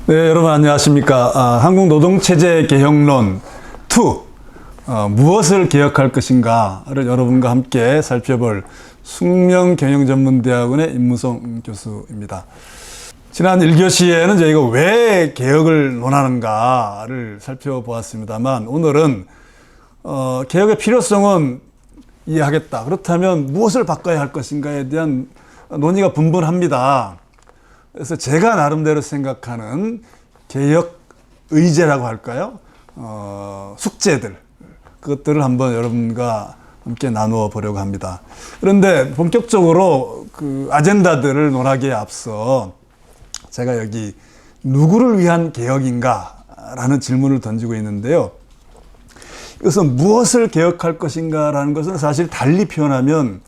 네, 여러분 안녕하십니까. 한국노동체제 개혁론 2 무엇을 개혁할 것인가를 여러분과 함께 살펴볼 숙명경영전문대학원의 임무성 교수입니다. 지난 1교시에는 저희가 왜 개혁을 논하는가를 살펴보았습니다만, 오늘은 개혁의 필요성은 이해하겠다. 그렇다면 무엇을 바꿔야 할 것인가에 대한 논의가 분분합니다. 그래서 제가 나름대로 생각하는 개혁 의제라고 할까요? 숙제들, 그것들을 한번 여러분과 함께 나누어 보려고 합니다. 그런데 본격적으로 그 아젠다들을 논하기에 앞서 제가 여기 누구를 위한 개혁인가 라는 질문을 던지고 있는데요. 이것은 무엇을 개혁할 것인가 라는 것은 사실 달리 표현하면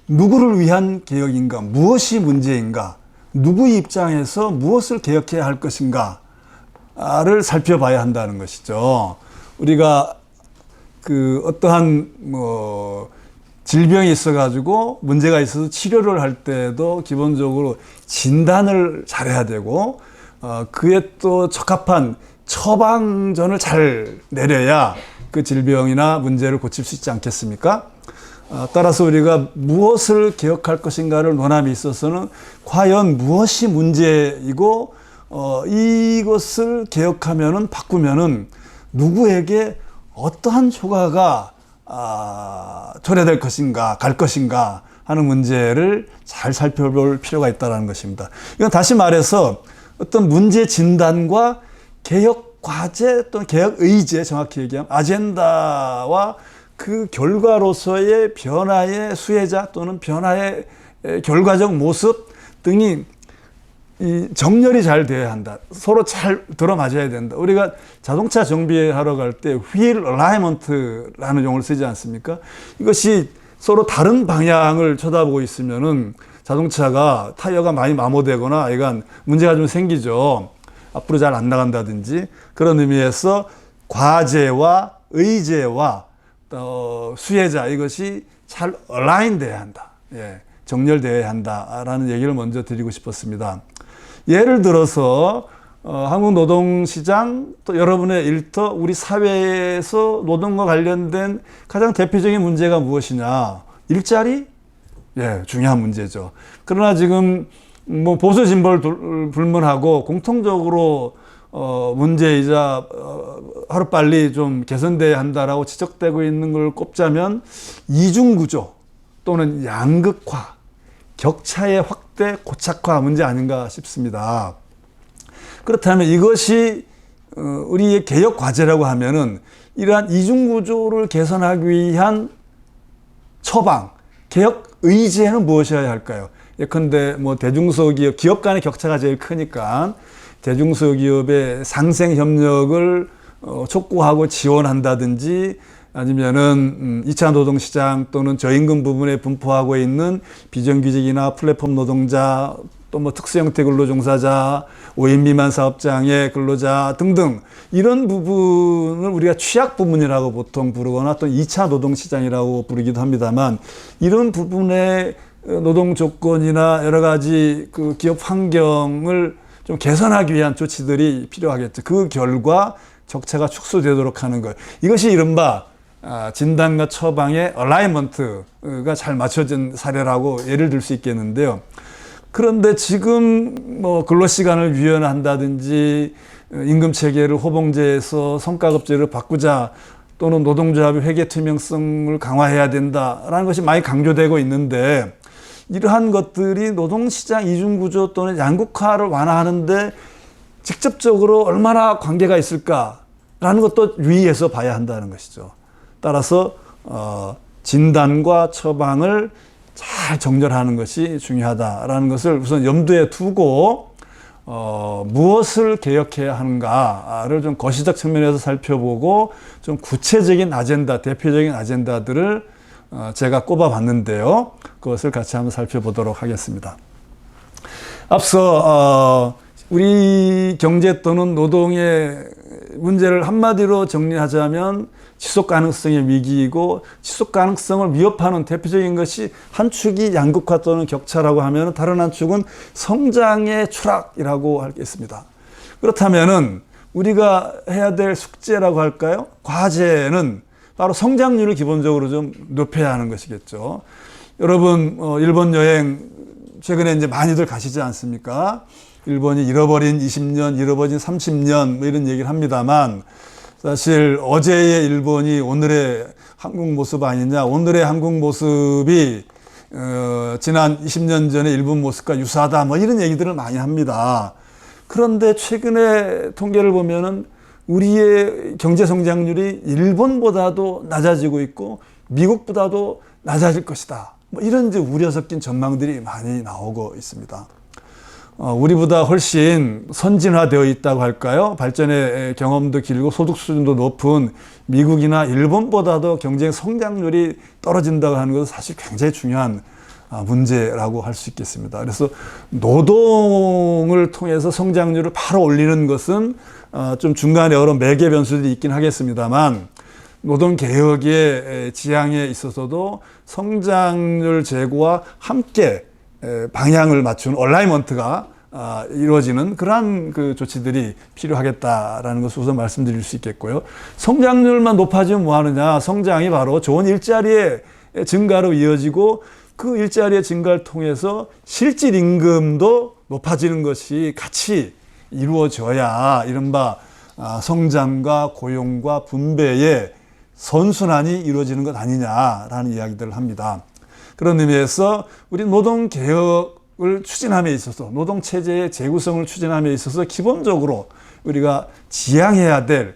누구를 위한 개혁인가, 무엇이 문제인가, 누구의 입장에서 무엇을 개혁해야 할 것인가를 살펴봐야 한다는 것이죠. 우리가 그 어떠한 질병이 있어가지고 문제가 있어서 치료를 할 때도 기본적으로 진단을 잘해야 되고, 그에 또 적합한 처방전을 잘 내려야 그 질병이나 문제를 고칠 수 있지 않겠습니까? 따라서 우리가 무엇을 개혁할 것인가를 논함에 있어서는 과연 무엇이 문제이고, 이것을 개혁하면은, 바꾸면은 누구에게 어떠한 효과가 초래될 것인가, 갈 것인가 하는 문제를 잘 살펴볼 필요가 있다는 것입니다. 이건 다시 말해서 어떤 문제 진단과 개혁 과제 또는 개혁 의제, 정확히 얘기하면 아젠다와 그 결과로서의 변화의 수혜자 또는 변화의 결과적 모습 등이 정렬이 잘 되어야 한다. 서로 잘 들어맞아야 된다. 우리가 자동차 정비하러 갈 때 휠 얼라이먼트라는 용어를 쓰지 않습니까? 이것이 서로 다른 방향을 쳐다보고 있으면은 자동차가 타이어가 많이 마모되거나 이건 문제가 좀 생기죠. 앞으로 잘 안 나간다든지. 그런 의미에서 과제와 의제와 수혜자, 이것이 잘 얼라인 돼야 한다. 정렬되어야 한다라는 얘기를 먼저 드리고 싶었습니다. 예를 들어서 한국 노동시장, 또 여러분의 일터, 우리 사회에서 노동과 관련된 가장 대표적인 문제가 무엇이냐? 일자리? 중요한 문제죠. 그러나 지금 보수 진보를 불문하고 공통적으로 문제이자 하루빨리 좀 개선돼야 한다라고 지적되고 있는 걸 꼽자면 이중구조 또는 양극화, 격차의 확대, 고착화 문제 아닌가 싶습니다. 그렇다면 이것이 우리의 개혁 과제라고 하면은 이러한 이중구조를 개선하기 위한 처방, 개혁 의제는 무엇이어야 할까요? 예컨대 대중소기업, 기업 간의 격차가 제일 크니까 대중소기업의 상생 협력을 촉구하고 지원한다든지, 아니면은 2차 노동시장 또는 저임금 부분에 분포하고 있는 비정규직이나 플랫폼 노동자, 또 특수 형태 근로종사자, 5인 미만 사업장의 근로자 등등, 이런 부분을 우리가 취약 부문이라고 보통 부르거나 또 2차 노동시장이라고 부르기도 합니다만, 이런 부분의 노동 조건이나 여러 가지 그 기업 환경을 좀 개선하기 위한 조치들이 필요하겠죠. 그 결과 격차가 축소되도록 하는 것. 이것이 이른바 진단과 처방의 얼라이먼트가 잘 맞춰진 사례라고 예를 들 수 있겠는데요. 그런데 지금 근로시간을 유연한다든지, 임금체계를 호봉제에서 성과급제를 바꾸자, 또는 노동조합의 회계 투명성을 강화해야 된다라는 것이 많이 강조되고 있는데, 이러한 것들이 노동시장 이중구조 또는 양극화를 완화하는데 직접적으로 얼마나 관계가 있을까라는 것도 유의해서 봐야 한다는 것이죠. 따라서 진단과 처방을 잘 정렬하는 것이 중요하다라는 것을 우선 염두에 두고 무엇을 개혁해야 하는가를 좀 거시적 측면에서 살펴보고, 좀 구체적인 아젠다, 대표적인 아젠다들을 제가 꼽아봤는데요. 그것을 같이 한번 살펴보도록 하겠습니다. 앞서 우리 경제 또는 노동의 문제를 한마디로 정리하자면 지속 가능성의 위기이고 지속 가능성을 위협하는 대표적인 것이 한 축이 양극화 또는 격차라고 하면 다른 한 축은 성장의 추락이라고 하겠습니다. 그렇다면은 우리가 해야 될 숙제라고 할까요? 과제는 바로 성장률을 기본적으로 좀 높여야 하는 것이겠죠. 여러분, 일본 여행 최근에 이제 많이들 가시지 않습니까? 일본이 잃어버린 20년, 잃어버린 30년, 뭐 이런 얘기를 합니다만, 사실 어제의 일본이 오늘의 한국 모습 아니냐, 오늘의 한국 모습이, 지난 20년 전의 일본 모습과 유사하다, 뭐 이런 얘기들을 많이 합니다. 그런데 최근에 통계를 보면은 우리의 경제 성장률이 일본보다도 낮아지고 있고 미국보다도 낮아질 것이다. 뭐 이런 이제 우려 섞인 전망들이 많이 나오고 있습니다. 우리보다 훨씬 선진화되어 있다고 할까요? 발전의 경험도 길고 소득 수준도 높은 미국이나 일본보다도 경제 성장률이 떨어진다고 하는 것은 사실 굉장히 중요한 문제라고 할 수 있겠습니다. 그래서 노동을 통해서 성장률을 바로 올리는 것은 좀 중간에 여러 매개 변수들이 있긴 하겠습니다만 노동개혁의 지향에 있어서도 성장률 제고와 함께 방향을 맞춘 얼라이먼트가 이루어지는 그러한 그 조치들이 필요하겠다라는 것을 우선 말씀드릴 수 있겠고요. 성장률만 높아지면 뭐 하느냐? 성장이 바로 좋은 일자리의 증가로 이어지고 그 일자리의 증가를 통해서 실질 임금도 높아지는 것이 같이 이루어져야 이른바 성장과 고용과 분배의 선순환이 이루어지는 것 아니냐라는 이야기들을 합니다. 그런 의미에서 우리 노동개혁을 추진함에 있어서 노동체제의 재구성을 추진함에 있어서 기본적으로 우리가 지향해야 될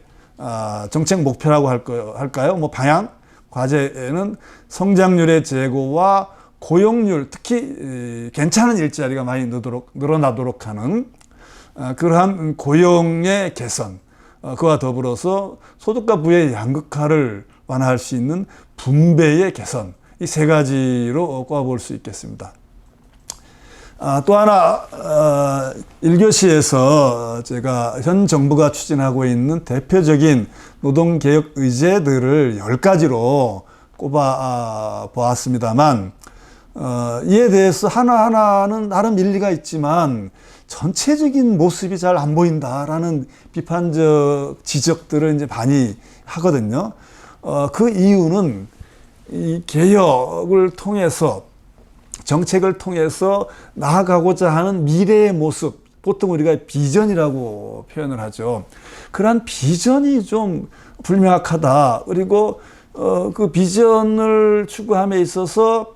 정책 목표라고 할까요? 뭐 방향, 과제에는 성장률의 제고와 고용률, 특히 괜찮은 일자리가 많이 늘어나도록 하는 그러한 고용의 개선, 그와 더불어서 소득과 부의 양극화를 완화할 수 있는 분배의 개선, 이 세 가지로 꼽아볼 수 있겠습니다. 또 하나 1교시에서 제가 현 정부가 추진하고 있는 대표적인 노동개혁 의제들을 10가지로 꼽아 보았습니다만 이에 대해서 하나하나는 나름 일리가 있지만 전체적인 모습이 잘 안 보인다라는 비판적 지적들을 이제 많이 하거든요. 그 이유는 이 개혁을 통해서 정책을 통해서 나아가고자 하는 미래의 모습, 보통 우리가 비전이라고 표현을 하죠. 그러한 비전이 좀 불명확하다. 그리고 그 비전을 추구함에 있어서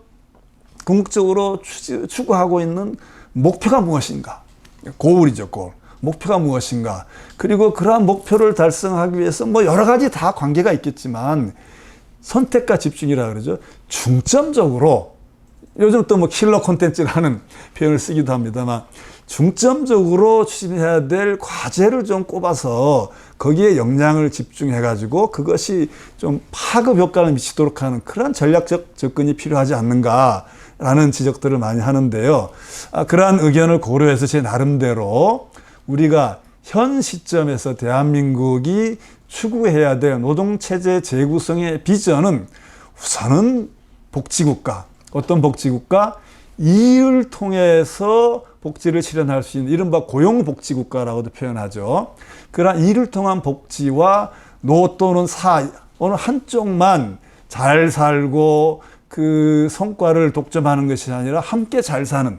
궁극적으로 추구하고 있는 목표가 무엇인가? 고울이죠, 고울. 목표가 무엇인가? 그리고 그러한 목표를 달성하기 위해서 뭐 여러 가지 다 관계가 있겠지만 선택과 집중이라 그러죠. 중점적으로 요즘 또 뭐 킬러 콘텐츠라는 표현을 쓰기도 합니다만 중점적으로 추진해야 될 과제를 좀 꼽아서 거기에 역량을 집중해 가지고 그것이 좀 파급 효과를 미치도록 하는 그런 전략적 접근이 필요하지 않는가라는 지적들을 많이 하는데요. 그러한 의견을 고려해서 제 나름대로 우리가 현 시점에서 대한민국이 추구해야 될 노동체제 재구성의 비전은 우선은 복지국가, 어떤 복지국가? 일을 통해서 복지를 실현할 수 있는 이른바 고용복지국가라고도 표현하죠. 그러한 일을 통한 복지와 노 또는 사 어느 한쪽만 잘 살고 그 성과를 독점하는 것이 아니라 함께 잘 사는,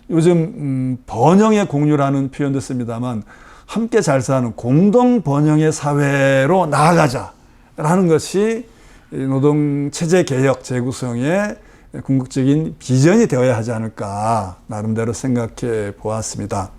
요즘 번영의 공유라는 표현도 씁니다만 함께 잘 사는 공동 번영의 사회로 나아가자라는 것이 노동체제 개혁 재구성의 궁극적인 비전이 되어야 하지 않을까 나름대로 생각해 보았습니다.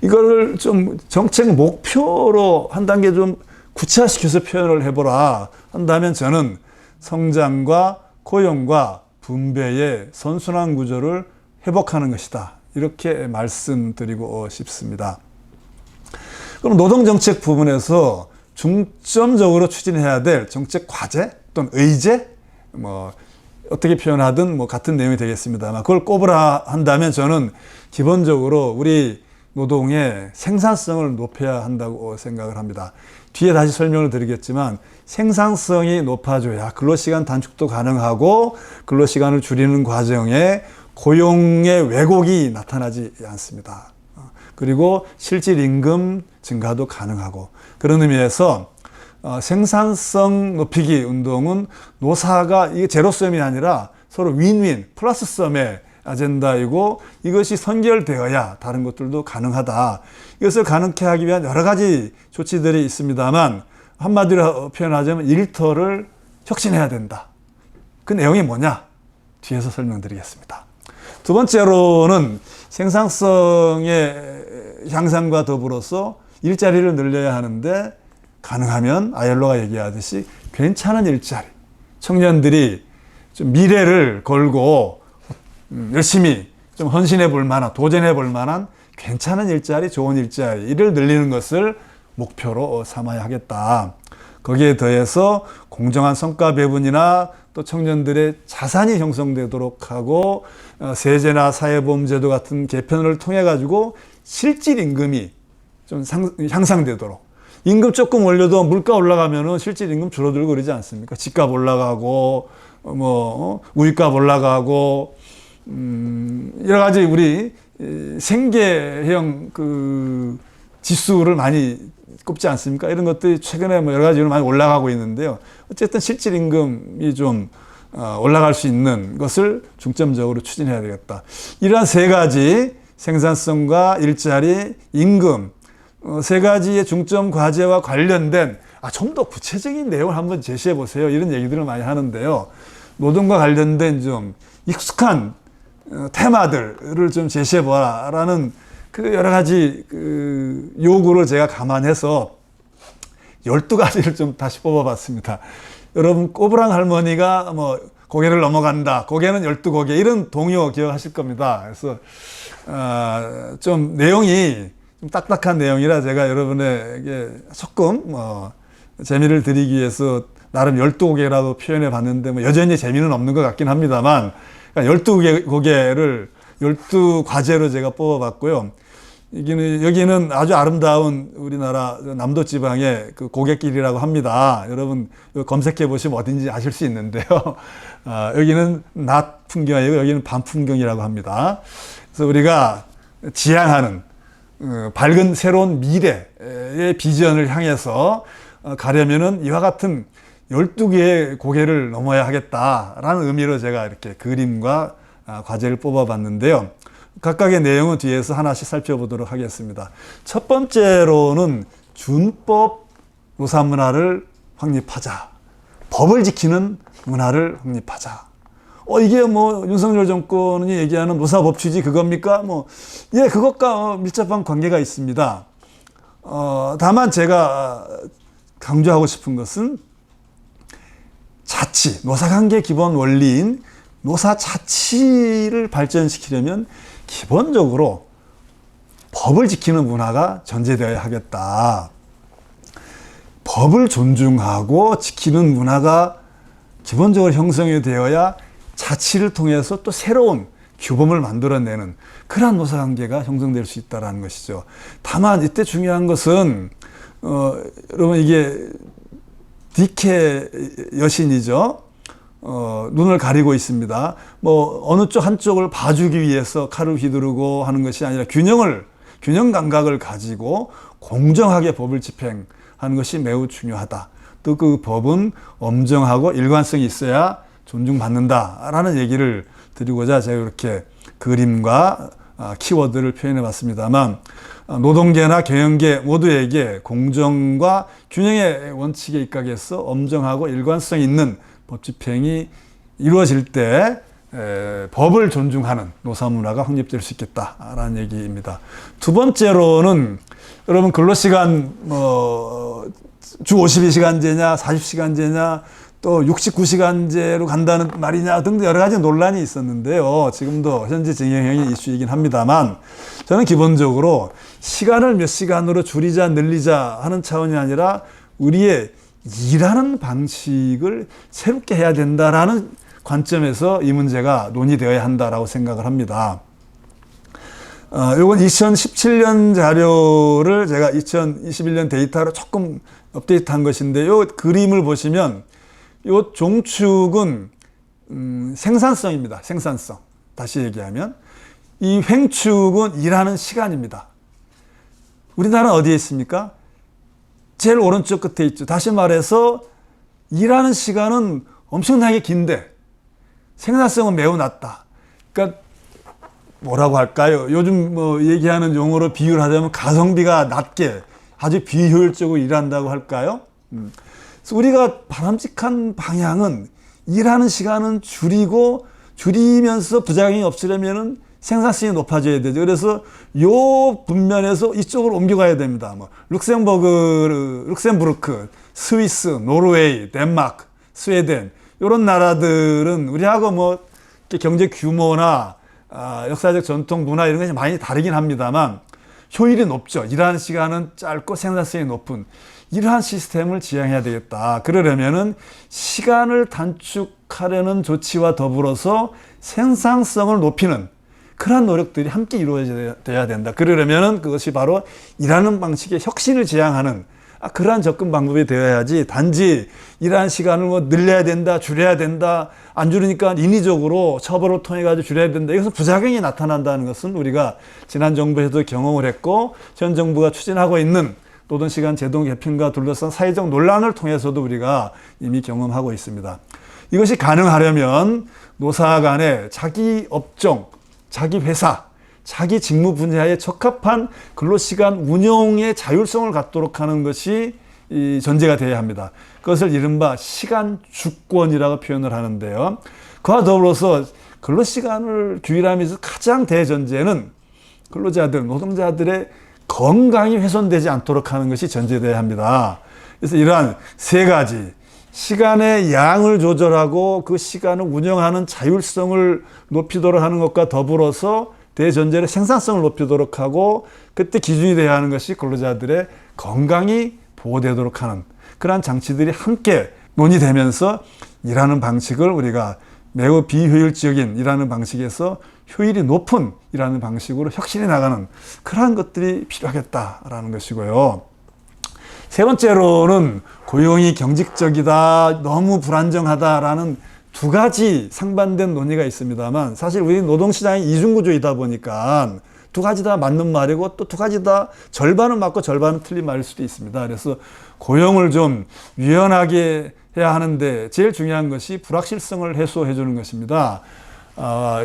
이걸 좀 정책 목표로 한 단계 좀 구체화시켜서 표현을 해보라 한다면 저는 성장과 고용과 분배의 선순환 구조를 회복하는 것이다. 이렇게 말씀드리고 싶습니다. 그럼 노동정책 부분에서 중점적으로 추진해야 될 정책 과제 또는 의제, 뭐 어떻게 표현하든 뭐 같은 내용이 되겠습니다만 그걸 꼽으라 한다면 저는 기본적으로 우리 노동의 생산성을 높여야 한다고 생각을 합니다. 뒤에 다시 설명을 드리겠지만 생산성이 높아져야 근로시간 단축도 가능하고 근로시간을 줄이는 과정에 고용의 왜곡이 나타나지 않습니다. 그리고 실질 임금 증가도 가능하고, 그런 의미에서 생산성 높이기 운동은 노사가 이게 제로섬이 아니라 서로 윈윈 플러스섬의 아젠다이고, 이것이 선결되어야 다른 것들도 가능하다. 이것을 가능케 하기 위한 여러 가지 조치들이 있습니다만, 한마디로 표현하자면 일터를 혁신해야 된다. 그 내용이 뭐냐? 뒤에서 설명드리겠습니다. 두 번째로는 생산성의 향상과 더불어서 일자리를 늘려야 하는데, 가능하면 아일로가 얘기하듯이 괜찮은 일자리, 청년들이 좀 미래를 걸고 열심히 좀 헌신해 볼 만한, 도전해 볼 만한 괜찮은 일자리, 좋은 일자리를 늘리는 것을 목표로 삼아야 하겠다. 거기에 더해서 공정한 성과 배분이나 또 청년들의 자산이 형성되도록 하고, 세제나 사회보험제도 같은 개편을 통해 가지고 실질 임금이 좀 향상되도록. 임금 조금 올려도 물가 올라가면은 실질 임금 줄어들고 그러지 않습니까? 집값 올라가고 우유값 올라가고 여러 가지 우리 생계형 그 지수를 많이 꼽지 않습니까? 이런 것들이 최근에 여러 가지로 많이 올라가고 있는데요. 어쨌든 실질 임금이 좀 올라갈 수 있는 것을 중점적으로 추진해야 되겠다. 이러한 세 가지, 생산성과 일자리, 임금, 세 가지의 중점 과제와 관련된 좀 더 구체적인 내용을 한번 제시해 보세요. 이런 얘기들을 많이 하는데요. 노동과 관련된 좀 익숙한 테마들을 좀 제시해 보라라는 그 여러 가지 그 요구를 제가 감안해서 12가지를 좀 다시 뽑아봤습니다. 여러분, 꼬부랑 할머니가 고개를 넘어간다, 고개는 12고개, 이런 동요 기억하실 겁니다. 그래서 좀 내용이 좀 딱딱한 내용이라 제가 여러분에게 조금 재미를 드리기 위해서 나름 12고개라고 표현해 봤는데 여전히 재미는 없는 것 같긴 합니다만, 그러니까 12고개를 12과제로 제가 뽑아봤고요. 여기는 아주 아름다운 우리나라 남도 지방의 그 고갯길이라고 합니다. 여러분 검색해 보시면 어딘지 아실 수 있는데요. 여기는 낮 풍경이고 여기는 밤 풍경이라고 합니다. 그래서 우리가 지향하는 밝은 새로운 미래의 비전을 향해서 가려면은 이와 같은 12개의 고개를 넘어야 하겠다라는 의미로 제가 이렇게 그림과 과제를 뽑아봤는데요. 각각의 내용은 뒤에서 하나씩 살펴보도록 하겠습니다. 첫 번째로는 준법 노사 문화를 확립하자. 법을 지키는 문화를 확립하자. 이게 윤석열 정권이 얘기하는 노사법 취지 그겁니까? 예, 그것과 밀접한 관계가 있습니다. 다만 제가 강조하고 싶은 것은 자치, 노사관계 기본 원리인 노사 자치를 발전시키려면 기본적으로 법을 지키는 문화가 전제되어야 하겠다. 법을 존중하고 지키는 문화가 기본적으로 형성이 되어야 자치를 통해서 또 새로운 규범을 만들어내는 그러한 노사관계가 형성될 수 있다는 것이죠. 다만 이때 중요한 것은 여러분 이게 디케 여신이죠. 눈을 가리고 있습니다. 어느 쪽 한쪽을 봐주기 위해서 칼을 휘두르고 하는 것이 아니라 균형 감각을 가지고 공정하게 법을 집행하는 것이 매우 중요하다. 또 그 법은 엄정하고 일관성이 있어야 존중받는다라는 얘기를 드리고자 제가 이렇게 그림과 키워드를 표현해 봤습니다만, 노동계나 경영계 모두에게 공정과 균형의 원칙에 입각해서 엄정하고 일관성 있는 법 집행이 이루어질 때 법을 존중하는 노사문화가 확립될 수 있겠다라는 얘기입니다. 두 번째로는 여러분 근로시간 주 52시간제냐 40시간제냐 또 69시간제로 간다는 말이냐 등등 여러 가지 논란이 있었는데요. 지금도 현재 진행형의 이슈이긴 합니다만, 저는 기본적으로 시간을 몇 시간으로 줄이자 늘리자 하는 차원이 아니라 우리의 일하는 방식을 새롭게 해야 된다라는 관점에서 이 문제가 논의되어야 한다라고 생각을 합니다. 요건 2017년 자료를 제가 2021년 데이터로 조금 업데이트한 것인데 요 그림을 보시면 요 종축은 생산성입니다. 생산성. 다시 얘기하면 이 횡축은 일하는 시간입니다. 우리나라는 어디에 있습니까? 제일 오른쪽 끝에 있죠. 다시 말해서 일하는 시간은 엄청나게 긴데 생산성은 매우 낮다. 그러니까 뭐라고 할까요? 요즘 뭐 얘기하는 용어로 비유를 하자면 가성비가 낮게 아주 비효율적으로 일한다고 할까요? 그래서 우리가 바람직한 방향은 일하는 시간은 줄이면서 부작용이 없으려면은 생산성이 높아져야 되죠. 그래서 요 분면에서 이쪽으로 옮겨가야 됩니다. 뭐 룩셈부르크, 스위스, 노르웨이, 덴마크, 스웨덴 이런 나라들은 우리하고 뭐 경제 규모나 역사적 전통 문화 이런 것이 많이 다르긴 합니다만 효율이 높죠. 일하는 시간은 짧고 생산성이 높은 이러한 시스템을 지향해야 되겠다. 그러려면은 시간을 단축하려는 조치와 더불어서 생산성을 높이는 그러한 노력들이 함께 이루어져야 된다. 그러려면은 그것이 바로 일하는 방식의 혁신을 지향하는 그러한 접근 방법이 되어야지 단지 일하는 시간을 뭐 늘려야 된다, 줄여야 된다, 안 줄이니까 인위적으로 처벌을 통해 가지고 줄여야 된다. 여기서 부작용이 나타난다는 것은 우리가 지난 정부에도 경험을 했고 현 정부가 추진하고 있는 노동시간 제도 개편과 둘러싼 사회적 논란을 통해서도 우리가 이미 경험하고 있습니다. 이것이 가능하려면 노사 간에 자기 업종, 자기 회사, 자기 직무 분야에 적합한 근로시간 운용의 자율성을 갖도록 하는 것이 전제가 되어야 합니다. 그것을 이른바 시간 주권이라고 표현을 하는데요. 그와 더불어서 근로시간을 규율하면서 가장 대전제는 근로자들, 노동자들의 건강이 훼손되지 않도록 하는 것이 전제되어야 합니다. 그래서 이러한 세 가지 시간의 양을 조절하고 그 시간을 운영하는 자율성을 높이도록 하는 것과 더불어서 대전제로 생산성을 높이도록 하고 그때 기준이 되어야 하는 것이 근로자들의 건강이 보호되도록 하는 그러한 장치들이 함께 논의되면서 일하는 방식을 우리가 매우 비효율적인 일하는 방식에서 효율이 높은 일하는 방식으로 혁신해 나가는 그러한 것들이 필요하겠다라는 것이고요. 세 번째로는 고용이 경직적이다, 너무 불안정하다라는 두 가지 상반된 논의가 있습니다만 사실 우리 노동시장이 이중구조이다 보니까 두 가지 다 맞는 말이고 또 두 가지 다 절반은 맞고 절반은 틀린 말일 수도 있습니다. 그래서 고용을 좀 유연하게 해야 하는데 제일 중요한 것이 불확실성을 해소해 주는 것입니다.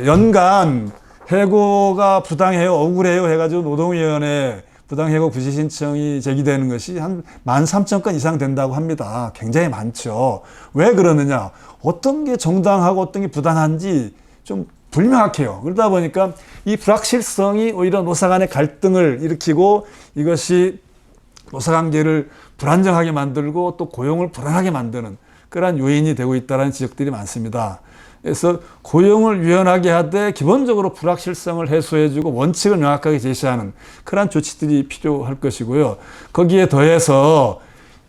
연간 해고가 부당해요, 억울해요 해가지고 노동위원회 부당해고 구제 신청이 제기되는 것이 한 13,000건 이상 된다고 합니다. 굉장히 많죠. 왜 그러느냐? 어떤 게 정당하고 어떤 게 부당한지 좀 불명확해요. 그러다 보니까 이 불확실성이 오히려 노사 간의 갈등을 일으키고 이것이 노사관계를 불안정하게 만들고 또 고용을 불안하게 만드는 그러한 요인이 되고 있다는 지적들이 많습니다. 그래서 고용을 유연하게 하되 기본적으로 불확실성을 해소해주고 원칙을 명확하게 제시하는 그러한 조치들이 필요할 것이고요. 거기에 더해서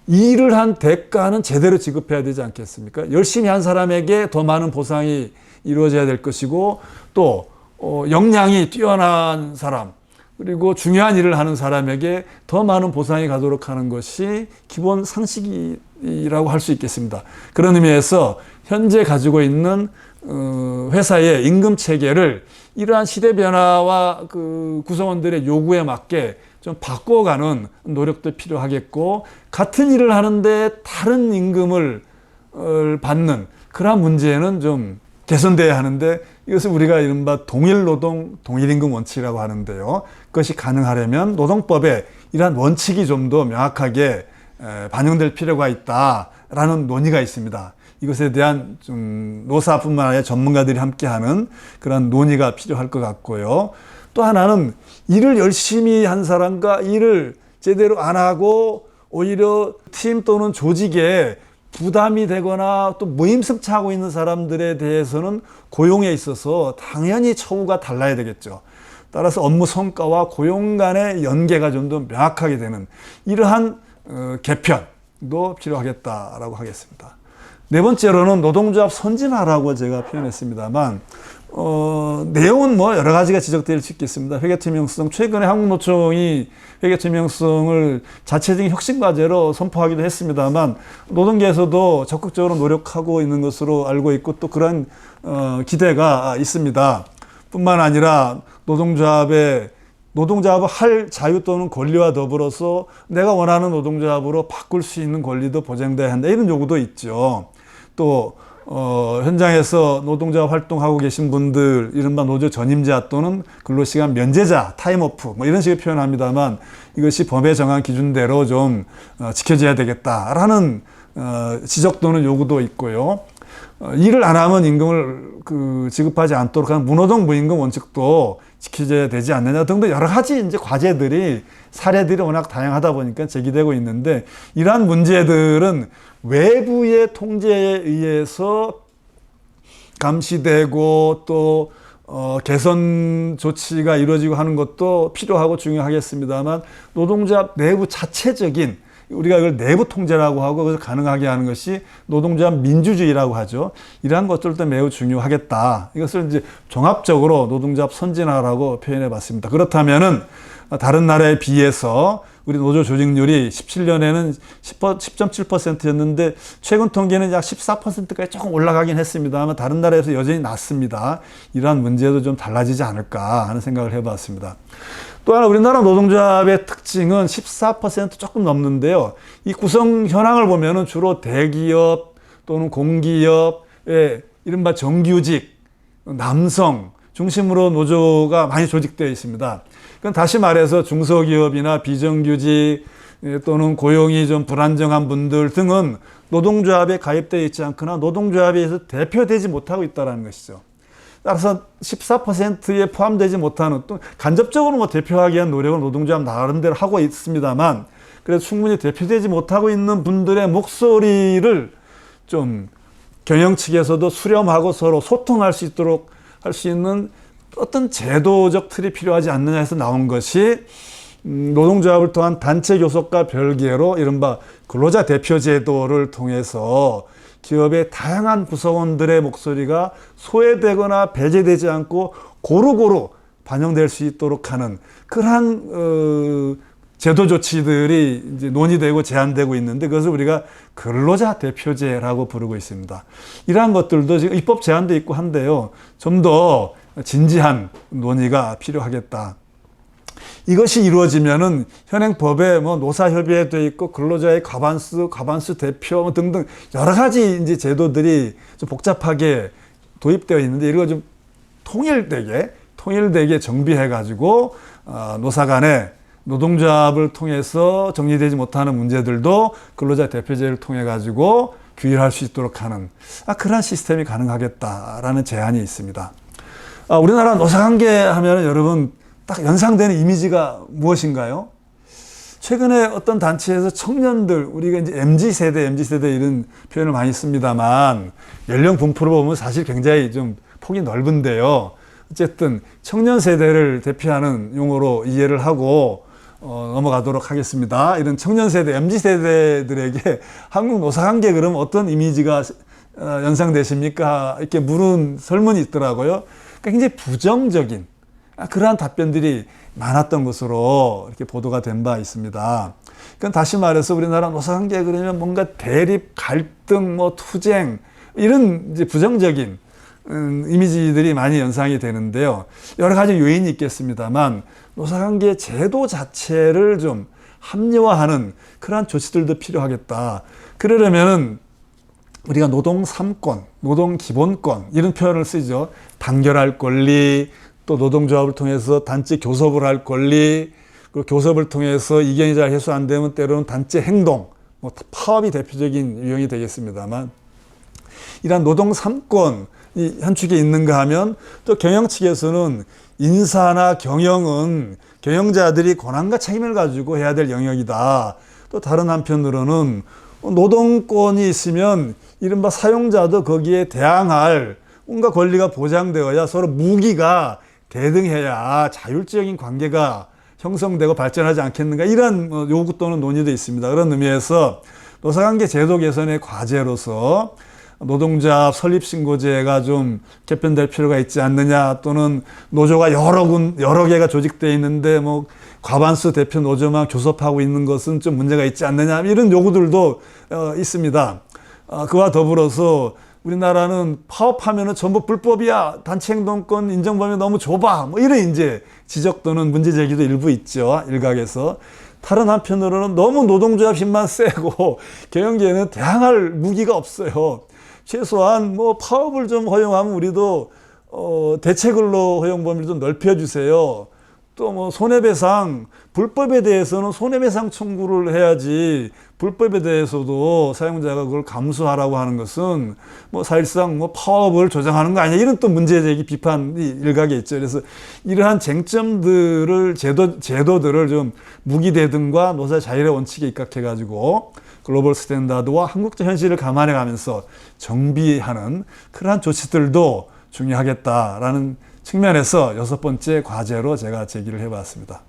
일을 한 대가는 제대로 지급해야 되지 않겠습니까? 열심히 한 사람에게 더 많은 보상이 이루어져야 될 것이고 또 역량이 뛰어난 사람 그리고 중요한 일을 하는 사람에게 더 많은 보상이 가도록 하는 것이 기본 상식이라고 할 수 있겠습니다. 그런 의미에서 현재 가지고 있는 회사의 임금 체계를 이러한 시대 변화와 그 구성원들의 요구에 맞게 좀 바꿔가는 노력도 필요하겠고 같은 일을 하는데 다른 임금을 받는 그러한 문제는 좀 개선돼야 하는데 이것을 우리가 이른바 동일노동, 동일임금 원칙이라고 하는데요. 그것이 가능하려면 노동법에 이러한 원칙이 좀 더 명확하게 반영될 필요가 있다라는 논의가 있습니다. 이것에 대한 좀 노사뿐만 아니라 전문가들이 함께하는 그런 논의가 필요할 것 같고요. 또 하나는 일을 열심히 한 사람과 일을 제대로 안 하고 오히려 팀 또는 조직에 부담이 되거나 또 무임승차하고 있는 사람들에 대해서는 고용에 있어서 당연히 처우가 달라야 되겠죠. 따라서 업무 성과와 고용 간의 연계가 좀 더 명확하게 되는 이러한 개편도 필요하겠다라고 하겠습니다. 네 번째로는 노동조합 선진화라고 제가 표현했습니다만, 내용은 뭐 여러 가지가 지적될 수 있겠습니다. 회계투명성, 최근에 한국노총이 회계투명성을 자체적인 혁신과제로 선포하기도 했습니다만, 노동계에서도 적극적으로 노력하고 있는 것으로 알고 있고, 또 그런 기대가 있습니다. 뿐만 아니라 노동조합을 할 자유 또는 권리와 더불어서 내가 원하는 노동조합으로 바꿀 수 있는 권리도 보장돼야 한다, 이런 요구도 있죠. 또 현장에서 노동조합 활동하고 계신 분들, 이른바 노조 전임자 또는 근로시간 면제자, 타임오프 뭐 이런 식으로 표현합니다만, 이것이 법에 정한 기준대로 좀 지켜져야 되겠다라는 지적 또는 요구도 있고요. 일을 안 하면 임금을 지급하지 않도록 하는 무노동 무임금 원칙도 지켜져야 되지 않느냐 등등 여러 가지 이제 과제들이, 사례들이 워낙 다양하다 보니까 제기되고 있는데, 이러한 문제들은 외부의 통제에 의해서 감시되고 또 개선 조치가 이루어지고 하는 것도 필요하고 중요하겠습니다만, 노동조합 내부 자체적인, 우리가 이걸 내부 통제라고 하고 그것을 가능하게 하는 것이 노동조합 민주주의라고 하죠. 이러한 것들도 매우 중요하겠다. 이것을 이제 종합적으로 노동조합 선진화라고 표현해 봤습니다. 그렇다면은 다른 나라에 비해서 우리 노조 조직률이 17년에는 10.7%였는데 최근 통계는 약 14%까지 조금 올라가긴 했습니다만 다른 나라에서 여전히 낮습니다. 이러한 문제도 좀 달라지지 않을까 하는 생각을 해봤습니다. 또 하나, 우리나라 노동조합의 특징은 14% 조금 넘는데요. 이 구성 현황을 보면은 주로 대기업 또는 공기업의 이른바 정규직, 남성 중심으로 노조가 많이 조직되어 있습니다. 그럼 다시 말해서 중소기업이나 비정규직 또는 고용이 좀 불안정한 분들 등은 노동조합에 가입되어 있지 않거나 노동조합에서 대표되지 못하고 있다는 것이죠. 따라서 14%에 포함되지 못하는, 또 간접적으로 뭐 대표하기 위한 노력을 노동조합 나름대로 하고 있습니다만, 그래서 충분히 대표되지 못하고 있는 분들의 목소리를 좀 경영 측에서도 수렴하고 서로 소통할 수 있도록 할 수 있는 어떤 제도적 틀이 필요하지 않느냐 해서 나온 것이 노동조합을 통한 단체 교섭과 별개로 이른바 근로자 대표 제도를 통해서 기업의 다양한 구성원들의 목소리가 소외되거나 배제되지 않고 고루고루 반영될 수 있도록 하는 그러한 제도 조치들이 이제 논의되고 제안되고 있는데, 그것을 우리가 근로자 대표제라고 부르고 있습니다. 이러한 것들도 지금 입법 제안도 있고 한데요. 좀 더 진지한 논의가 필요하겠다. 이것이 이루어지면은 현행법에 뭐 노사협의회 돼 있고 근로자의 과반수 대표 등등 여러 가지 이제 제도들이 좀 복잡하게 도입되어 있는데, 이거 좀 통일되게 정비해 가지고 노사 간에 노동조합을 통해서 정리되지 못하는 문제들도 근로자 대표제를 통해 가지고 규율할 수 있도록 하는 그런 시스템이 가능하겠다라는 제안이 있습니다. 우리나라 노사관계 하면 여러분 딱 연상되는 이미지가 무엇인가요? 최근에 어떤 단체에서 청년들, 우리가 이제 MZ세대 이런 표현을 많이 씁니다만, 연령 분포를 보면 사실 굉장히 좀 폭이 넓은데요. 어쨌든 청년 세대를 대표하는 용어로 이해를 하고 넘어가도록 하겠습니다. 이런 청년 세대, MZ세대들에게 한국 노사관계 그러면 어떤 이미지가 연상되십니까? 이렇게 물은 설문이 있더라고요. 굉장히 부정적인 그러한 답변들이 많았던 것으로 이렇게 보도가 된 바 있습니다. 그건 다시 말해서 우리나라 노사관계 그러면 뭔가 대립, 갈등, 뭐 투쟁 이런 이제 부정적인 이미지들이 많이 연상이 되는데요. 여러 가지 요인이 있겠습니다만 노사관계 제도 자체를 좀 합리화하는 그러한 조치들도 필요하겠다. 그러려면은 우리가 노동 3권, 노동 기본권 이런 표현을 쓰죠. 단결할 권리, 또 노동조합을 통해서 단체 교섭을 할 권리, 그 교섭을 통해서 이견이 잘 해소 안 되면 때로는 단체 행동, 뭐 파업이 대표적인 유형이 되겠습니다만, 이러한 노동 3권이 한 축에 있는가 하면 또 경영 측에서는 인사나 경영은 경영자들이 권한과 책임을 가지고 해야 될 영역이다. 또 다른 한편으로는 노동권이 있으면 이른바 사용자도 거기에 대항할 뭔가 권리가 보장되어야 서로 무기가 대등해야 자율적인 관계가 형성되고 발전하지 않겠는가, 이런 요구 또는 논의도 있습니다. 그런 의미에서 노사관계 제도 개선의 과제로서 노동조합 설립신고제가 좀 개편될 필요가 있지 않느냐, 또는 노조가 여러 개가 조직되어 있는데 뭐 과반수 대표 노조만 교섭하고 있는 것은 좀 문제가 있지 않느냐, 이런 요구들도 있습니다. 그와 더불어서 우리나라는 파업하면은 전부 불법이야, 단체행동권 인정 범위 너무 좁아, 뭐 이런 이제 지적 또는 문제 제기도 일부 있죠, 일각에서. 다른 한편으로는 너무 노동조합 힘만 세고 경영계에는 대항할 무기가 없어요. 최소한 뭐 파업을 좀 허용하면 우리도 대체근로 허용 범위를 좀 넓혀주세요. 또 뭐 손해배상, 불법에 대해서는 손해배상 청구를 해야지, 불법에 대해서도 사용자가 그걸 감수하라고 하는 것은 뭐 사실상 뭐 파업을 조장하는 거 아니냐, 이런 또 문제제기 비판이 일각에 있죠. 그래서 이러한 쟁점들을 제도들을 좀 무기대등과 노사 자율의 원칙에 입각해가지고 글로벌 스탠다드와 한국적 현실을 감안해 가면서 정비하는 그러한 조치들도 중요하겠다라는 측면에서 6번째 과제로 제가 제기를 해봤습니다.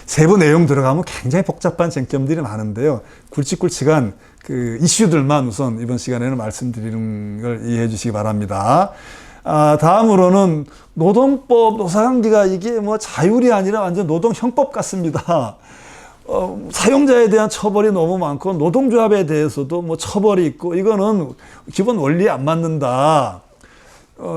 세부 내용 들어가면 굉장히 복잡한 쟁점들이 많은데요. 굵직굵직한 그 이슈들만 우선 이번 시간에는 말씀드리는 걸 이해해 주시기 바랍니다. 다음으로는 노동법, 노사관계가 이게 뭐 자율이 아니라 완전 노동형법 같습니다. 사용자에 대한 처벌이 너무 많고 노동조합에 대해서도 뭐 처벌이 있고, 이거는 기본 원리에 안 맞는다.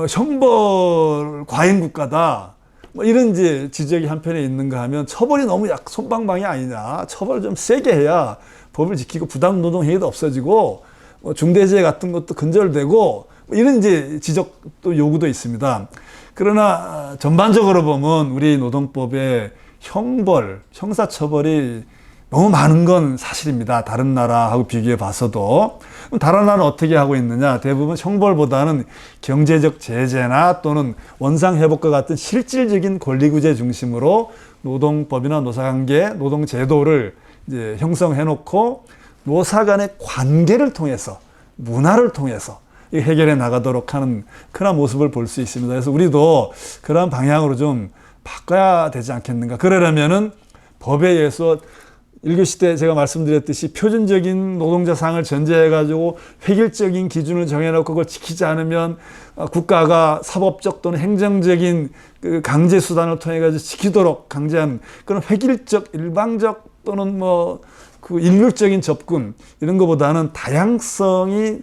형벌 과잉 국가다. 뭐 이런 이제 지적이 한편에 있는가 하면, 처벌이 너무 솜방망이 아니냐. 처벌을 좀 세게 해야 법을 지키고 부당 노동 행위도 없어지고 뭐 중대재해 같은 것도 근절되고, 뭐 이런 이제 지적도 요구도 있습니다. 그러나 전반적으로 보면 우리 노동법의 형벌, 형사처벌이 너무 많은 건 사실입니다. 다른 나라하고 비교해 봐서도. 다른 나라는 어떻게 하고 있느냐? 대부분 형벌보다는 경제적 제재나 또는 원상회복과 같은 실질적인 권리구제 중심으로 노동법이나 노사관계, 노동제도를 이제 형성해 놓고 노사 간의 관계를 통해서, 문화를 통해서 해결해 나가도록 하는 그런 모습을 볼 수 있습니다. 그래서 우리도 그런 방향으로 좀 바꿔야 되지 않겠는가. 그러려면은 법에 의해서 1교시 때 제가 말씀드렸듯이 표준적인 노동자 상을 전제해가지고 획일적인 기준을 정해놓고 그걸 지키지 않으면 국가가 사법적 또는 행정적인 그 강제 수단을 통해가지고 지키도록 강제한 그런 획일적, 일방적 또는 뭐 그 일률적인 접근, 이런 것보다는 다양성이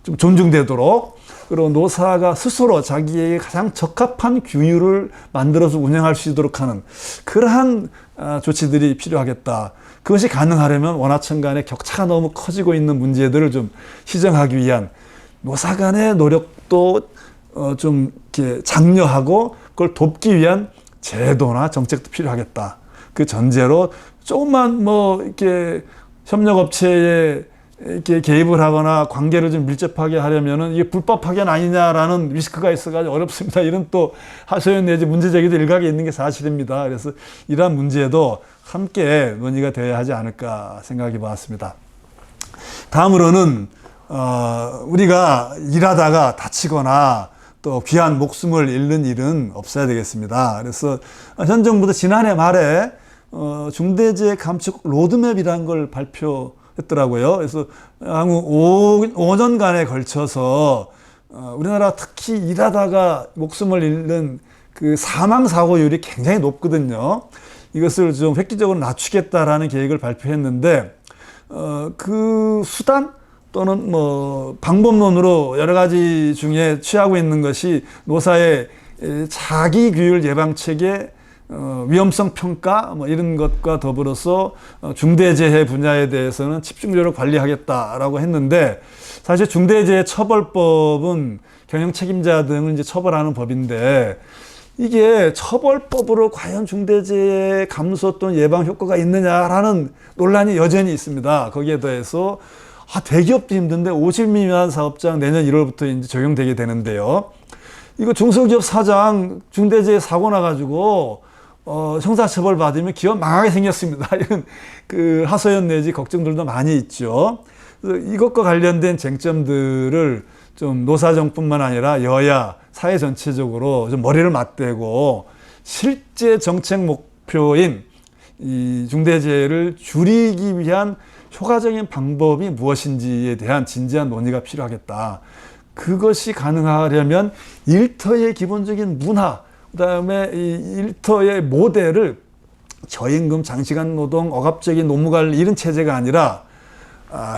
좀 존중되도록, 그리고 노사가 스스로 자기에게 가장 적합한 규율을 만들어서 운영할 수 있도록 하는 그러한 조치들이 필요하겠다. 그것이 가능하려면 원하청 간의 격차가 너무 커지고 있는 문제들을 좀 시정하기 위한 노사 간의 노력도 좀 이렇게 장려하고 그걸 돕기 위한 제도나 정책도 필요하겠다. 그 전제로 조금만 뭐 이렇게 협력업체에 이렇게 개입을 하거나 관계를 좀 밀접하게 하려면은 이게 불법 파견 아니냐라는 리스크가 있어가지고 어렵습니다. 이런 또 하소연 내지 문제 제기도 일각에 있는 게 사실입니다. 그래서 이러한 문제도 함께 논의가 되어야 하지 않을까 생각해 봤습니다. 다음으로는 우리가 일하다가 다치거나 또 귀한 목숨을 잃는 일은 없어야 되겠습니다. 그래서 현 정부도 지난해 말에 중대재해 감축 로드맵이라는 걸 발표했더라고요. 그래서 한 5년간에 걸쳐서 우리나라 특히 일하다가 목숨을 잃는 그 사망 사고율이 굉장히 높거든요. 이것을 좀 획기적으로 낮추겠다라는 계획을 발표했는데, 그 수단 또는 뭐 방법론으로 여러 가지 중에 취하고 있는 것이 노사의 자기 규율 예방 체계, 위험성 평가 뭐 이런 것과 더불어서 중대재해 분야에 대해서는 집중적으로 관리하겠다라고 했는데, 사실 중대재해 처벌법은 경영 책임자 등을 이제 처벌하는 법인데, 이게 처벌법으로 과연 중대재해 감소 또는 예방 효과가 있느냐라는 논란이 여전히 있습니다. 거기에 더해서 대기업도 힘든데 50 미만 사업장 내년 1월부터 이제 적용되게 되는데요. 이거 중소기업 사장 중대재해 사고 나가지고 형사처벌 받으면 기업 망하게 생겼습니다. 이런 그 하소연 내지 걱정들도 많이 있죠. 그래서 이것과 관련된 쟁점들을 좀 노사정뿐만 아니라 여야, 사회 전체적으로 좀 머리를 맞대고 실제 정책 목표인 이 중대재해를 줄이기 위한 효과적인 방법이 무엇인지에 대한 진지한 논의가 필요하겠다. 그것이 가능하려면 일터의 기본적인 문화, 그다음에 이 일터의 모델을 저임금, 장시간 노동, 억압적인 노무관리 이런 체제가 아니라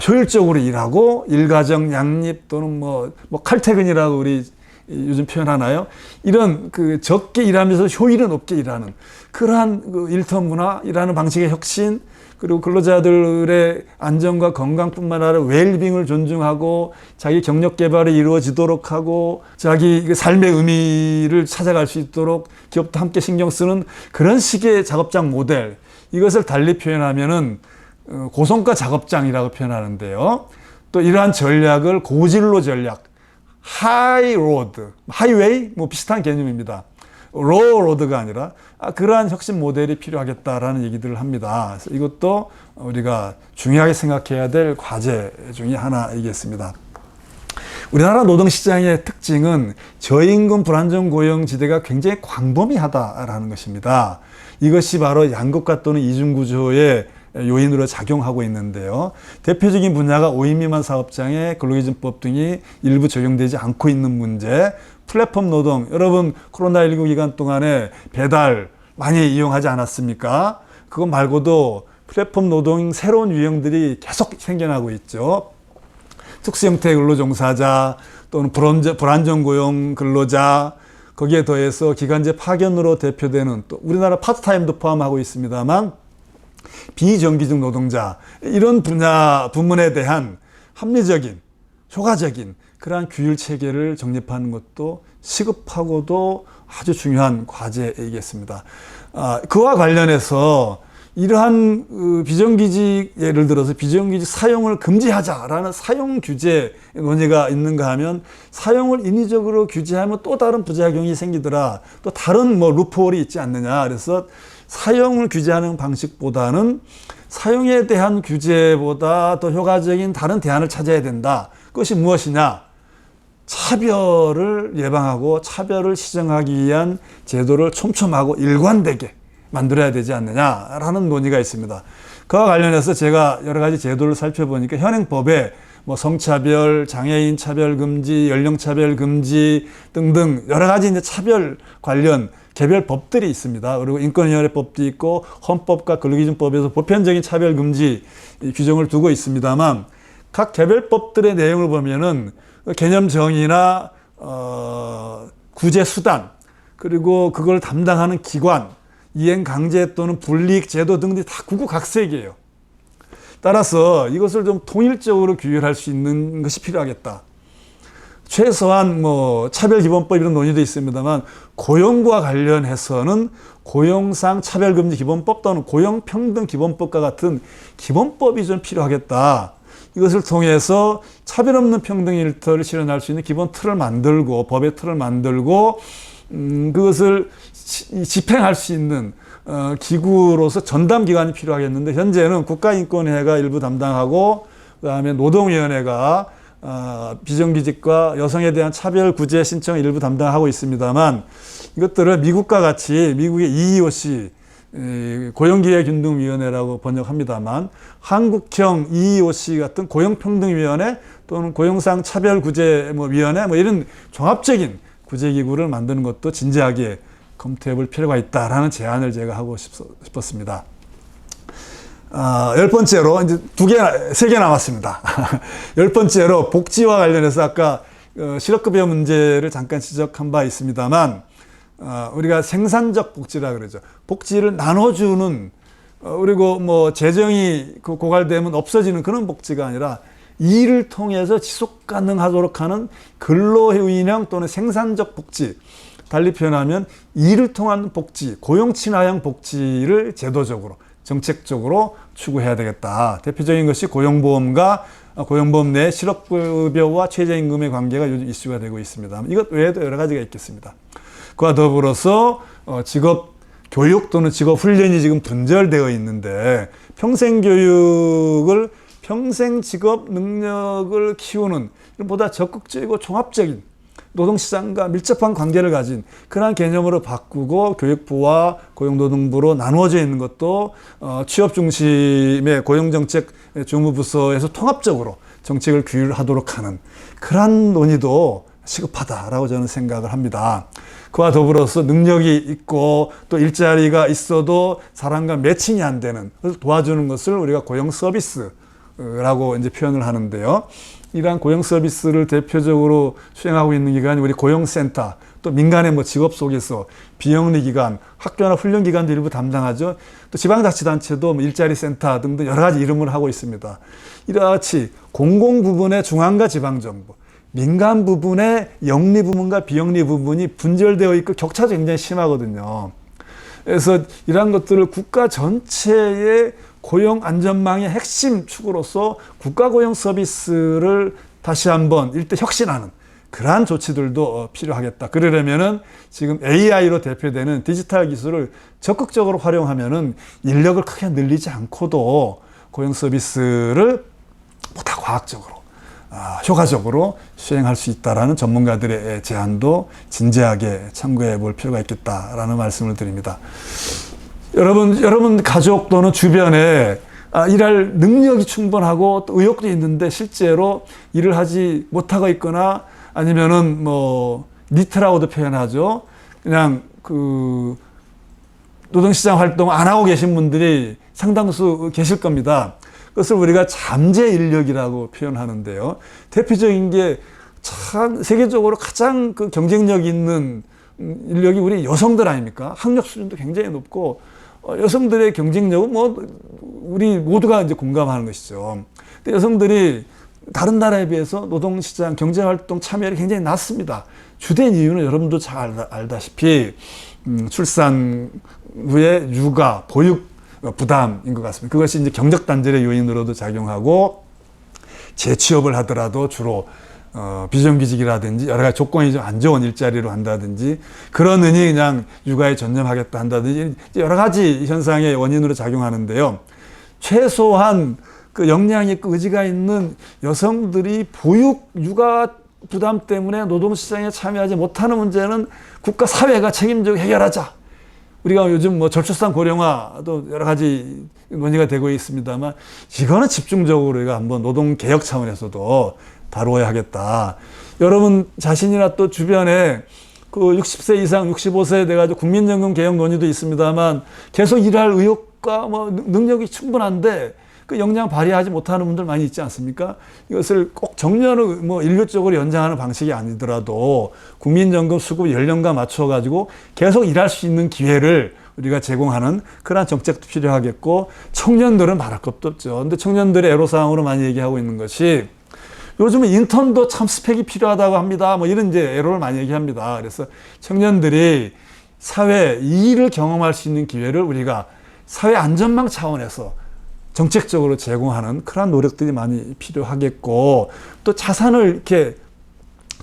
효율적으로 일하고 일가정 양립 또는 뭐 칼퇴근이라고 우리 요즘 표현하나요? 이런 그 적게 일하면서 효율은 높게 일하는 그러한 그 일터 문화, 일하는 방식의 혁신, 그리고 근로자들의 안전과 건강뿐만 아니라 웰빙을 존중하고 자기 경력 개발이 이루어지도록 하고 자기 삶의 의미를 찾아갈 수 있도록 기업도 함께 신경 쓰는 그런 식의 작업장 모델, 이것을 달리 표현하면은 고성과 작업장이라고 표현하는데요. 또 이러한 전략을 고진로 전략, 하이로드, 하이웨이 뭐 비슷한 개념입니다. 로로드가 아니라 그러한 혁신 모델이 필요하겠다라는 얘기들을 합니다. 그래서 이것도 우리가 중요하게 생각해야 될 과제 중에 하나이겠습니다. 우리나라 노동시장의 특징은 저임금 불안정 고용지대가 굉장히 광범위하다라는 것입니다. 이것이 바로 양극화 또는 이중구조의 요인으로 작용하고 있는데요. 대표적인 분야가 5인 미만 사업장의 근로기준법 등이 일부 적용되지 않고 있는 문제, 플랫폼 노동, 여러분 코로나19 기간 동안에 배달 많이 이용하지 않았습니까? 그거 말고도 플랫폼 노동 새로운 유형들이 계속 생겨나고 있죠. 특수형태 근로종사자 또는 불안정 고용 근로자, 거기에 더해서 기간제 파견으로 대표되는 또 우리나라 파트타임도 포함하고 있습니다만 비정규직 노동자, 이런 부문에 대한 합리적인, 효과적인 그러한 규율 체계를 정립하는 것도 시급하고도 아주 중요한 과제이겠습니다. 그와 관련해서 이러한 비정규직, 예를 들어서 비정규직 사용을 금지하자라는 사용 규제 논의가 있는가 하면 사용을 인위적으로 규제하면 또 다른 부작용이 생기더라. 또 다른 루프홀이 있지 않느냐. 그래서 사용을 규제하는 방식보다는 사용에 대한 규제보다 더 효과적인 다른 대안을 찾아야 된다. 그것이 무엇이냐? 차별을 예방하고 차별을 시정하기 위한 제도를 촘촘하고 일관되게 만들어야 되지 않느냐라는 논의가 있습니다. 그와 관련해서 제가 여러 가지 제도를 살펴보니까 현행법에 성차별, 장애인 차별 금지, 연령 차별 금지 등등 여러 가지 이제 차별 관련 개별 법들이 있습니다. 그리고 인권위원회법도 있고 헌법과 근로기준법에서 보편적인 차별 금지 규정을 두고 있습니다만 각 개별법들의 내용을 보면은 개념 정의나 구제 수단, 그리고 그걸 담당하는 기관, 이행 강제 또는 불이익 제도 등들이 다 구구각색이에요. 따라서 이것을 좀 통일적으로 규율할 수 있는 것이 필요하겠다. 최소한 차별기본법 이런 논의도 있습니다만 고용과 관련해서는 고용상 차별금지 기본법 또는 고용평등기본법과 같은 기본법이 좀 필요하겠다. 이것을 통해서 차별 없는 평등 일터를 실현할 수 있는 기본 틀을 만들고 법의 틀을 만들고 그것을 집행할 수 있는 기구로서 전담기관이 필요하겠는데 현재는 국가인권회가 일부 담당하고 그다음에 노동위원회가 비정규직과 여성에 대한 차별 구제 신청을 일부 담당하고 있습니다만 이것들을 미국과 같이 미국의 EEOC 고용기회균등위원회라고 번역합니다만 한국형 EEOC 같은 고용평등위원회 또는 고용상 차별구제위원회 이런 종합적인 구제기구를 만드는 것도 진지하게 검토해 볼 필요가 있다라는 제안을 제가 하고 싶었습니다. 10번째로 이제 3개 남았습니다. 10번째로 복지와 관련해서 아까 실업급여 문제를 잠깐 지적한 바 있습니다만 우리가 생산적 복지라 그러죠. 복지를 나눠주는 그리고 재정이 고갈되면 없어지는 그런 복지가 아니라 일을 통해서 지속 가능하도록 하는 근로인형 또는 생산적 복지, 달리 표현하면 일을 통한 복지, 고용 친화형 복지를 제도적으로 정책적으로 추구해야 되겠다. 대표적인 것이 고용보험과 고용보험 내 실업급여와 최저임금의 관계가 요즘 이슈가 되고 있습니다. 이것 외에도 여러 가지가 있겠습니다. 그와 더불어서 직업 교육 또는 직업 훈련이 지금 분절되어 있는데 평생교육을 평생 직업 능력을 키우는 보다 적극적이고 종합적인 노동시장과 밀접한 관계를 가진 그러한 개념으로 바꾸고 교육부와 고용노동부로 나누어져 있는 것도 취업 중심의 고용정책 주무부서에서 통합적으로 정책을 규율하도록 하는 그러한 논의도 시급하다라고 저는 생각을 합니다. 그와 더불어서 능력이 있고 또 일자리가 있어도 사람과 매칭이 안 되는 것을 도와주는 것을 우리가 고용 서비스라고 이제 표현을 하는데요. 이러한 고용 서비스를 대표적으로 수행하고 있는 기관이 우리 고용센터, 또 민간의 뭐 직업 속에서 비영리 기관, 학교나 훈련 기관도 일부 담당하죠. 또 지방자치단체도 뭐 일자리 센터 등등 여러 가지 이름을 하고 있습니다. 이와 같이 공공 부분의 중앙과 지방정부, 민간 부분의 영리 부분과 비영리 부분이 분절되어 있고 격차도 굉장히 심하거든요. 그래서 이러한 것들을 국가 전체의 고용 안전망의 핵심 축으로서 국가 고용 서비스를 다시 한번 일대 혁신하는 그러한 조치들도 필요하겠다. 그러려면은 지금 AI로 대표되는 디지털 기술을 적극적으로 활용하면은 인력을 크게 늘리지 않고도 고용 서비스를 보다 과학적으로 효과적으로 수행할 수 있다라는 전문가들의 제안도 진지하게 참고해 볼 필요가 있겠다라는 말씀을 드립니다. 여러분 가족 또는 주변에 일할 능력이 충분하고 또 의욕도 있는데 실제로 일을 하지 못하고 있거나 아니면은 뭐 니트라고도 표현하죠. 그냥 그 노동시장 활동 안 하고 계신 분들이 상당수 계실 겁니다. 그것을 우리가 잠재 인력이라고 표현하는데요. 대표적인 게 참 세계적으로 가장 그 경쟁력 있는 인력이 우리 여성들 아닙니까? 학력 수준도 굉장히 높고 여성들의 경쟁력은 뭐 우리 모두가 이제 공감하는 것이죠. 근데 여성들이 다른 나라에 비해서 노동시장 경제활동 참여율이 굉장히 낮습니다. 주된 이유는 여러분도 잘 알다시피 출산 후에 육아, 보육 부담인 것 같습니다. 그것이 이제 경적 단절의 요인으로도 작용하고 재취업을 하더라도 주로 비정규직이라든지 여러 가지 조건이 좀 안 좋은 일자리로 한다든지 그러느니 그냥 육아에 전념하겠다 한다든지 여러 가지 현상의 원인으로 작용하는데요. 최소한 그 역량이 있고 의지가 있는 여성들이 보육, 육아 부담 때문에 노동시장에 참여하지 못하는 문제는 국가 사회가 책임지고 해결하자. 우리가 요즘 뭐 저출산 고령화도 여러 가지 논의가 되고 있습니다만 이거는 집중적으로 우리가 한번 노동 개혁 차원에서도 다루어야 하겠다. 여러분 자신이나 또 주변에 그 60세 이상 65세 돼가지고 국민연금 개혁 논의도 있습니다만 계속 일할 의욕과 뭐 능력이 충분한데 그 역량 발휘하지 못하는 분들 많이 있지 않습니까? 이것을 꼭 정년을 뭐 일률적으로 연장하는 방식이 아니더라도 국민연금 수급 연령과 맞춰가지고 계속 일할 수 있는 기회를 우리가 제공하는 그러한 정책도 필요하겠고 청년들은 말할 것도 없죠. 근데 청년들의 애로사항으로 많이 얘기하고 있는 것이 요즘은 인턴도 참 스펙이 필요하다고 합니다. 뭐 이런 이제 애로를 많이 얘기합니다. 그래서 청년들이 사회 일을 경험할 수 있는 기회를 우리가 사회 안전망 차원에서 정책적으로 제공하는 그러한 노력들이 많이 필요하겠고 또 자산을 이렇게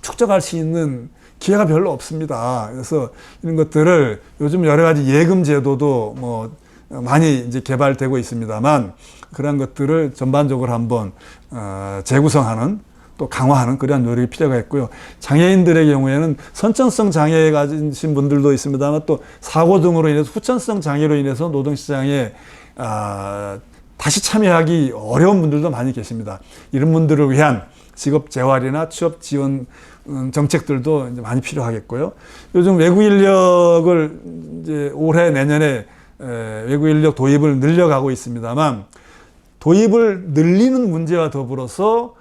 축적할 수 있는 기회가 별로 없습니다. 그래서 이런 것들을 요즘 여러 가지 예금 제도도 뭐 많이 이제 개발되고 있습니다만 그러한 것들을 전반적으로 한번 재구성하는 또 강화하는 그러한 노력이 필요가 있고요. 장애인들의 경우에는 선천성 장애 가진 분들도 있습니다만 또 사고 등으로 인해서 후천성 장애로 인해서 노동시장에 다시 참여하기 어려운 분들도 많이 계십니다. 이런 분들을 위한 직업 재활이나 취업 지원 정책들도 이제 많이 필요하겠고요. 요즘 외국 인력을 이제 올해 내년에 외국 인력 도입을 늘려가고 있습니다만 도입을 늘리는 문제와 더불어서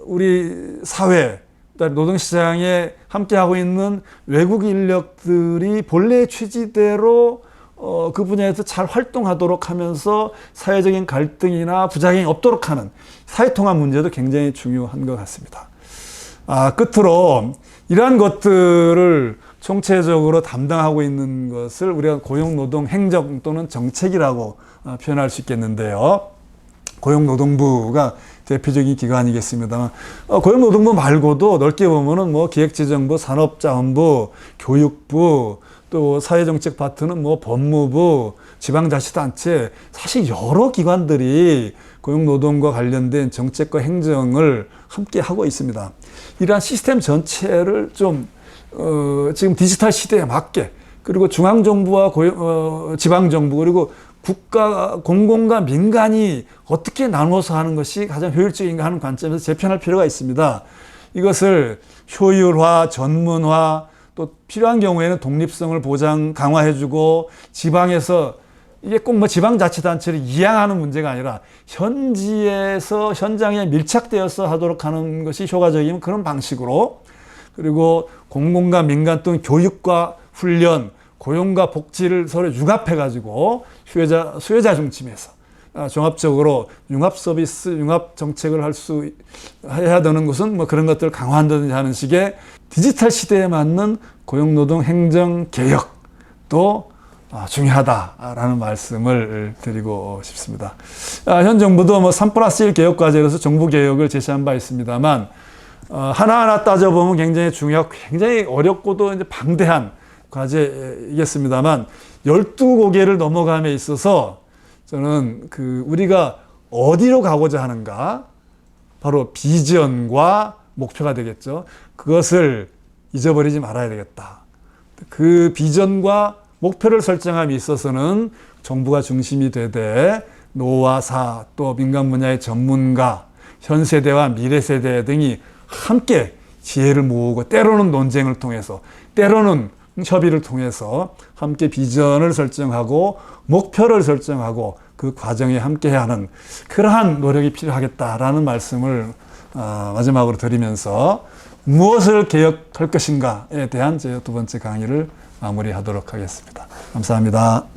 우리 사회 노동시장에 함께하고 있는 외국 인력들이 본래의 취지대로 그 분야에서 잘 활동하도록 하면서 사회적인 갈등이나 부작용이 없도록 하는 사회통합 문제도 굉장히 중요한 것 같습니다. 끝으로 이러한 것들을 총체적으로 담당하고 있는 것을 우리가 고용노동 행정 또는 정책이라고 표현할 수 있겠는데요. 고용노동부가 대표적인 기관이겠습니다만 고용노동부 말고도 넓게 보면은 뭐 기획재정부, 산업자원부, 교육부 또 사회정책 파트는 뭐 법무부, 지방자치단체 사실 여러 기관들이 고용노동과 관련된 정책과 행정을 함께 하고 있습니다. 이러한 시스템 전체를 좀 지금 디지털 시대에 맞게, 그리고 중앙정부와 지방정부, 그리고 국가, 공공과 민간이 어떻게 나눠서 하는 것이 가장 효율적인가 하는 관점에서 재편할 필요가 있습니다. 이것을 효율화, 전문화, 또 필요한 경우에는 독립성을 강화해주고, 지방에서 이게 꼭 뭐 지방자치단체를 이양하는 문제가 아니라 현지에서, 현장에 밀착되어서 하도록 하는 것이 효과적인 그런 방식으로, 그리고 공공과 민간 또는 교육과 훈련, 고용과 복지를 서로 융합해가지고 수요자 중심에서 종합적으로 융합 서비스, 융합 정책을 해야 되는 것은 뭐 그런 것들을 강화한다든지 하는 식의 디지털 시대에 맞는 고용노동 행정 개혁도 중요하다라는 말씀을 드리고 싶습니다. 현 정부도 뭐 3+1 개혁 과제로서 정부 개혁을 제시한 바 있습니다만, 하나하나 따져보면 굉장히 중요하고 굉장히 어렵고도 이제 방대한 과제이겠습니다만, 12고개를 넘어감에 있어서 저는 우리가 어디로 가고자 하는가, 바로 비전과 목표가 되겠죠. 그것을 잊어버리지 말아야 되겠다. 그 비전과 목표를 설정함에 있어서는 정부가 중심이 되되 노와 사, 또 민간 분야의 전문가, 현 세대와 미래 세대 등이 함께 지혜를 모으고, 때로는 논쟁을 통해서, 때로는 협의를 통해서 함께 비전을 설정하고 목표를 설정하고 그 과정에 함께해야 하는 그러한 노력이 필요하겠다라는 말씀을 마지막으로 드리면서, 무엇을 개혁할 것인가에 대한 제 두 번째 강의를 마무리하도록 하겠습니다. 감사합니다.